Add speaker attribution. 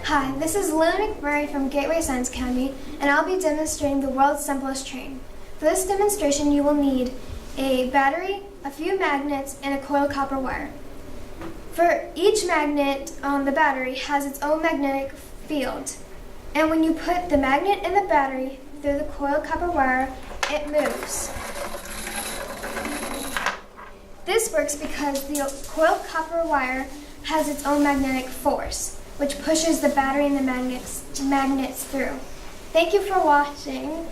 Speaker 1: Hi, this is Lilian from Gateway Science Academy, and I'll be demonstrating the world's simplest train. For this demonstration, you will need a battery, a few magnets, and a coiled copper wire. For each magnet on the battery has its own magnetic field, and when you put the magnet in the battery through the coiled copper wire, it moves. This works because the coiled copper wire has its own magnetic force, which pushes the battery and the magnets through. Thank you for watching.